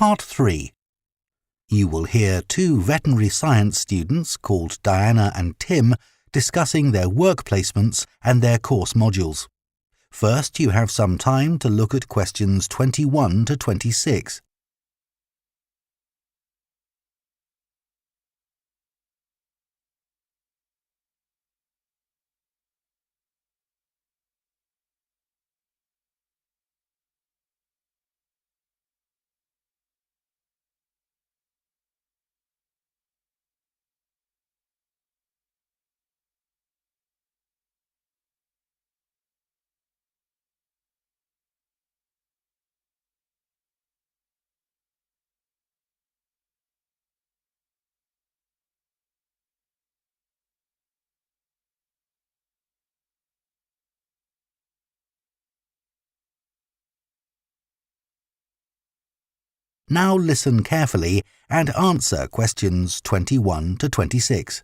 Part 3. You will hear two veterinary science students called Diana and Tim discussing their work placements and their course modules. First, you have some time to look at questions 21 to 26. Now listen carefully and answer questions 21 to 26.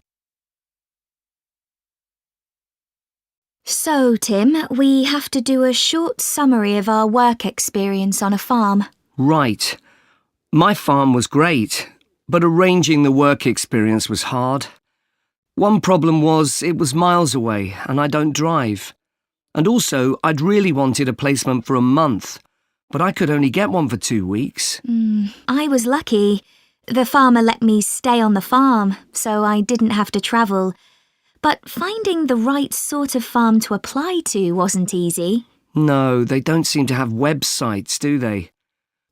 So, Tim, we have to do a short summary of our work experience on a farm. Right. My farm was great, but arranging the work experience was hard. One problem was it was miles away and I don't drive. And also, I'd really wanted a placement for a month, but I could only get one for 2 weeks. I was lucky. The farmer let me stay on the farm, so I didn't have to travel. But finding the right sort of farm to apply to wasn't easy. No, they don't seem to have websites, do they?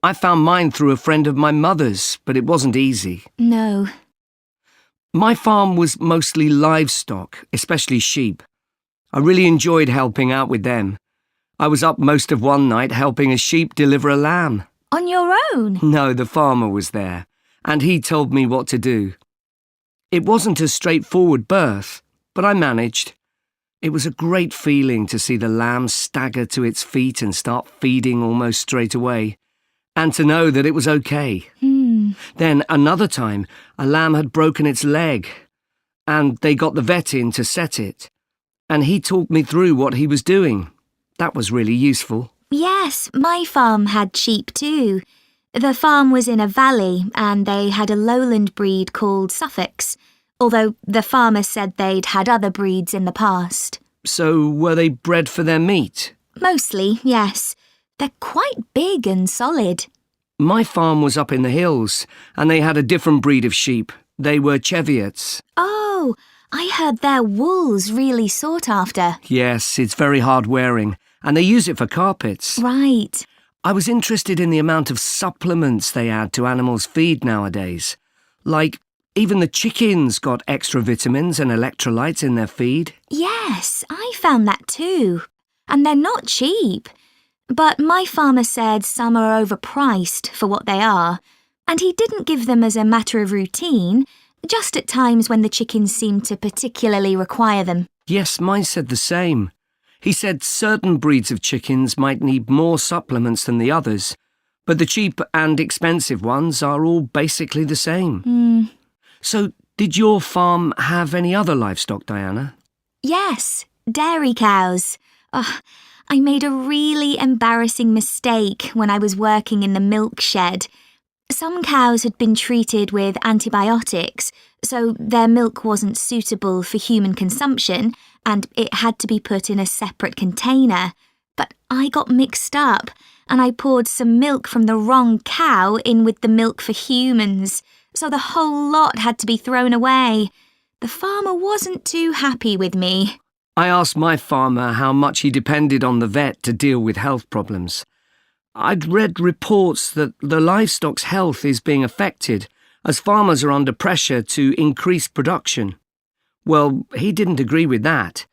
I found mine through a friend of my mother's, but it wasn't easy. No. My farm was mostly livestock, especially sheep. I really enjoyed helping out with them. I was up most of one night helping a sheep deliver a lamb. On your own? No, the farmer was there, and he told me what to do. It wasn't a straightforward birth, but I managed. It was a great feeling to see the lamb stagger to its feet and start feeding almost straight away, and to know that it was okay. Then another time, a lamb had broken its leg, and they got the vet in to set it, and he talked me through what he was doing. That was really useful. Yes, my farm had sheep too. The farm was in a valley and they had a lowland breed called Suffolks, although the farmer said they'd had other breeds in the past. So were they bred for their meat? Mostly, yes. They're quite big and solid. My farm was up in the hills, and they had a different breed of sheep. They were Cheviots. Oh, I heard their wool's really sought after. Yes, it's very hard wearing, and they use it for carpets. Right. I was interested in the amount of supplements they add to animals' feed nowadays. Like, even the chickens got extra vitamins and electrolytes in their feed. Yes, I found that too. And they're not cheap. But my farmer said some are overpriced for what they are, and he didn't give them as a matter of routine, just at times when the chickens seemed to particularly require them. Yes, mine said the same. He said certain breeds of chickens might need more supplements than the others, but the cheap and expensive ones are all basically the same. So, did your farm have any other livestock, Diana? Yes, dairy cows. I made a really embarrassing mistake when I was working in the milk shed. Some cows had been treated with antibiotics, so their milk wasn't suitable for human consumption, and it had to be put in a separate container. But I got mixed up, and I poured some milk from the wrong cow in with the milk for humans, so the whole lot had to be thrown away. The farmer wasn't too happy with me. I asked my farmer how much he depended on the vet to deal with health problems. I'd read reports that the livestock's health is being affected as farmers are under pressure to increase production. Well, he didn't agree with that,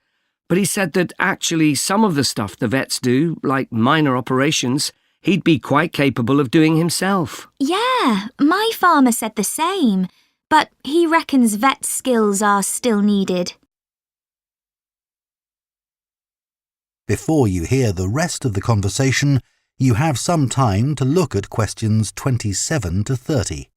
but he said that actually some of the stuff the vets do, like minor operations, he'd be quite capable of doing himself. Yeah, my farmer said the same, but he reckons vet skills are still needed. Before you hear the rest of the conversation, you have some time to look at questions 27 to 30.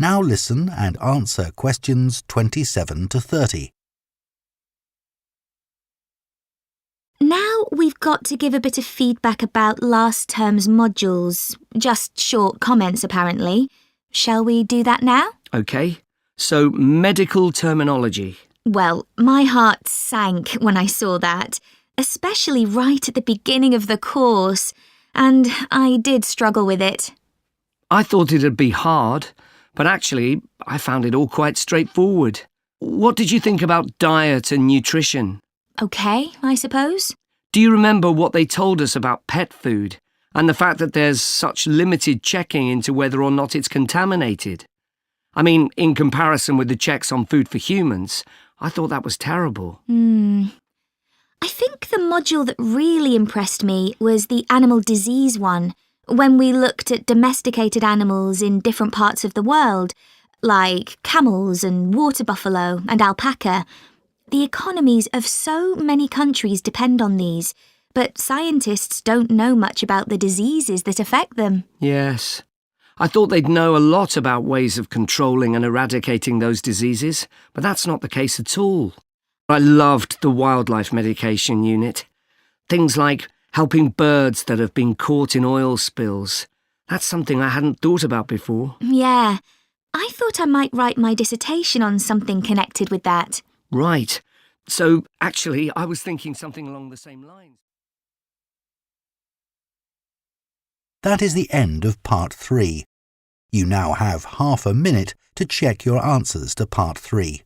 Now listen and answer questions 27 to 30. Now we've got to give a bit of feedback about last term's modules. Just short comments, apparently. Shall we do that now? OK, so medical terminology. Well, my heart sank when I saw that, especially right at the beginning of the course, and I did struggle with it. I thought it'd be hard, but actually I found it all quite straightforward. What did you think about diet and nutrition? OK, I suppose. Do you remember what they told us about pet food and the fact that there's such limited checking into whether or not it's contaminated? I mean, in comparison with the checks on food for humans, I thought that was terrible. I think the module that really impressed me was the animal disease one, when we looked at domesticated animals in different parts of the world, like camels and water buffalo and alpaca. The economies of so many countries depend on these, but scientists don't know much about the diseases that affect them. Yes. I thought they'd know a lot about ways of controlling and eradicating those diseases, but that's not the case at all. I loved the wildlife medication unit. Things like helping birds that have been caught in oil spills. That's something I hadn't thought about before. Yeah, I thought I might write my dissertation on something connected with that. Right. So, actually, I was thinking something along the same lines. That is the end of Part 3. You now have half a minute to check your answers to Part 3.